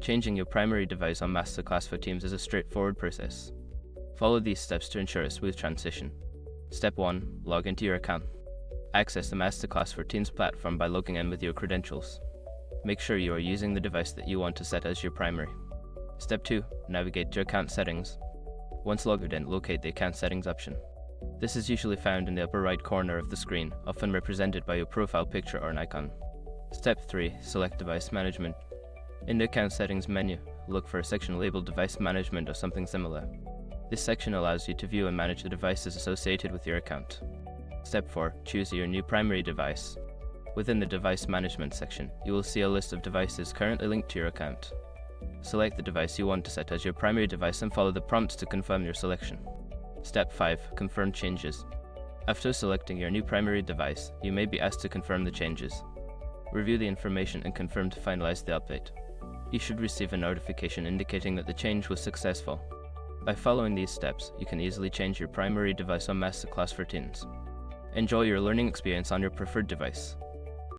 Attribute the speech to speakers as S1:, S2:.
S1: Changing your primary device on MasterClass for Teams is a straightforward process. Follow these steps to ensure a smooth transition. Step 1. Log into your account. Access the MasterClass for Teams platform by logging in with your credentials. Make sure you are using the device that you want to set as your primary. Step 2. Navigate to Account Settings. Once logged in, locate the Account Settings option. This is usually found in the upper right corner of the screen, often represented by your profile picture or an icon. Step 3. Select Device Management. In the Account Settings menu, look for a section labeled Device Management or something similar. This section allows you to view and manage the devices associated with your account. Step 4. Choose your new primary device. Within the Device Management section, you will see a list of devices currently linked to your account. Select the device you want to set as your primary device and follow the prompts to confirm your selection. Step 5. Confirm changes. After selecting your new primary device, you may be asked to confirm the changes. Review the information and confirm to finalize the update. You should receive a notification indicating that the change was successful. By following these steps, you can easily change your primary device on MasterClass for Teams. Enjoy your learning experience on your preferred device.